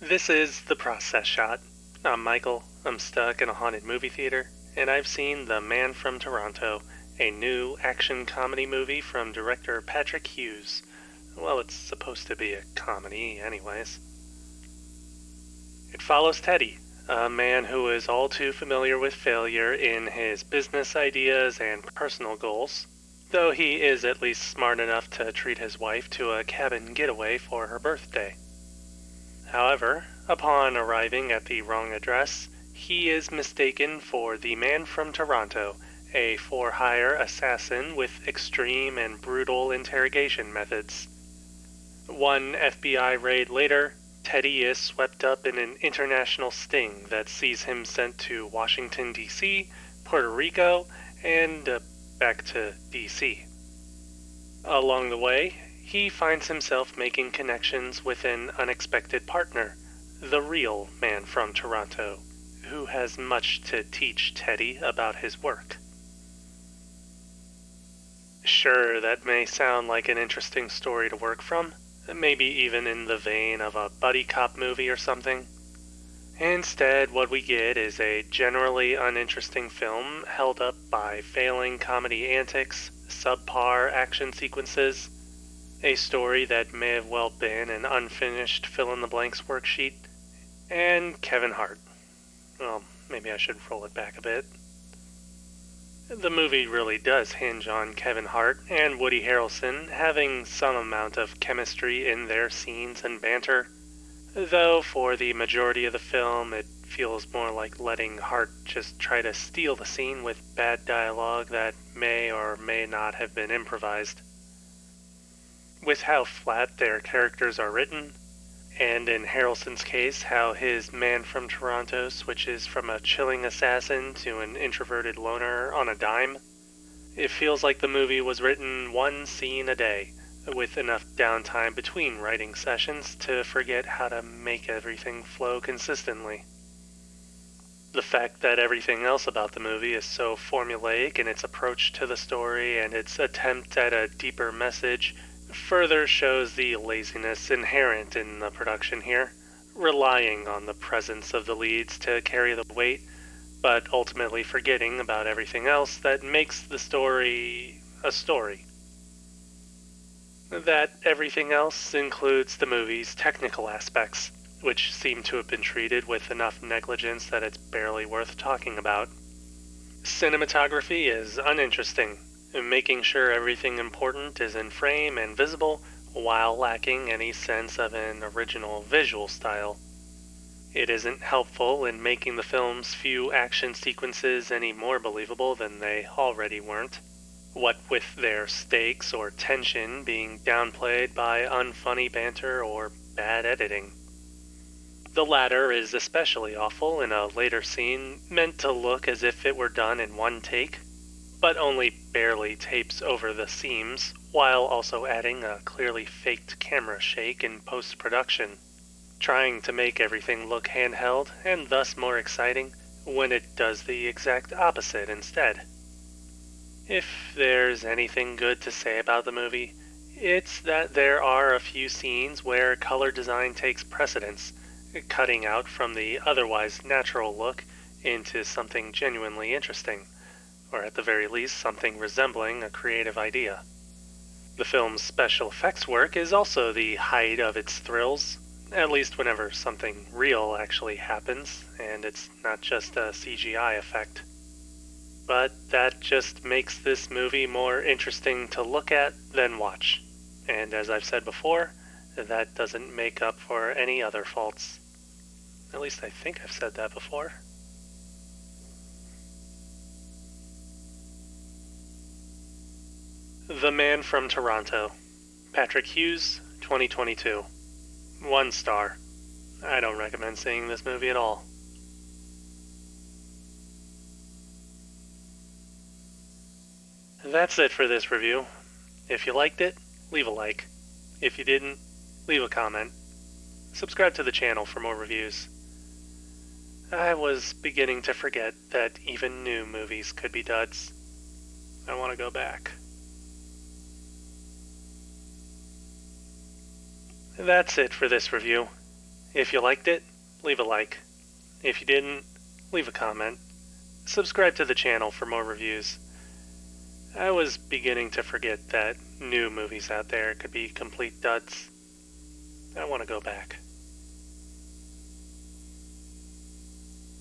This is The Process Shot. I'm Michael. I'm stuck in a haunted movie theater, and I've seen The Man from Toronto, a new action comedy movie from director Patrick Hughes. Well, it's supposed to be a comedy, anyways. It follows Teddy, a man who is all too familiar with failure in his business ideas and personal goals, though he is at least smart enough to treat his wife to a cabin getaway for her birthday. However, upon arriving at the wrong address, he is mistaken for the man from Toronto, a for-hire assassin with extreme and brutal interrogation methods. One FBI raid later, Teddy is swept up in an international sting that sees him sent to Washington, D.C., Puerto Rico, and back to D.C. Along the way, he finds himself making connections with an unexpected partner, the real man from Toronto, who has much to teach Teddy about his work. Sure, that may sound like an interesting story to work from, maybe even in the vein of a buddy cop movie or something. Instead, what we get is a generally uninteresting film held up by failing comedy antics, subpar action sequences, a story that may have well been an unfinished fill-in-the-blanks worksheet, and Kevin Hart. Well, maybe I should roll it back a bit. The movie really does hinge on Kevin Hart and Woody Harrelson having some amount of chemistry in their scenes and banter, though for the majority of the film it feels more like letting Hart just try to steal the scene with bad dialogue that may or may not have been improvised. With how flat their characters are written, and in Harrelson's case, how his man from Toronto switches from a chilling assassin to an introverted loner on a dime, it feels like the movie was written one scene a day, with enough downtime between writing sessions to forget how to make everything flow consistently. The fact that everything else about the movie is so formulaic in its approach to the story and its attempt at a deeper message further shows the laziness inherent in the production here, relying on the presence of the leads to carry the weight, but ultimately forgetting about everything else that makes the story a story. That everything else includes the movie's technical aspects, which seem to have been treated with enough negligence that it's barely worth talking about. Cinematography is uninteresting, making sure everything important is in frame and visible while lacking any sense of an original visual style. It isn't helpful in making the film's few action sequences any more believable than they already weren't, what with their stakes or tension being downplayed by unfunny banter or bad editing. The latter is especially awful in a later scene meant to look as if it were done in one take, but only barely tapes over the seams, while also adding a clearly faked camera shake in post-production, trying to make everything look handheld and thus more exciting when it does the exact opposite instead. If there's anything good to say about the movie, it's that there are a few scenes where color design takes precedence, cutting out from the otherwise natural look into something genuinely interesting, or at the very least something resembling a creative idea. The film's special effects work is also the height of its thrills, at least whenever something real actually happens, and it's not just a CGI effect. But that just makes this movie more interesting to look at than watch, and as I've said before, that doesn't make up for any other faults. At least I think I've said that before. The Man from Toronto, Patrick Hughes, 2022. 1 star. I don't recommend seeing this movie at all. That's it for this review. If you liked it, leave a like. If you didn't, leave a comment. Subscribe to the channel for more reviews. I was beginning to forget that even new movies could be duds. I want to go back. That's it for this review. If you liked it, leave a like. If you didn't, leave a comment. Subscribe to the channel for more reviews. I was beginning to forget that new movies out there could be complete duds. I want to go back.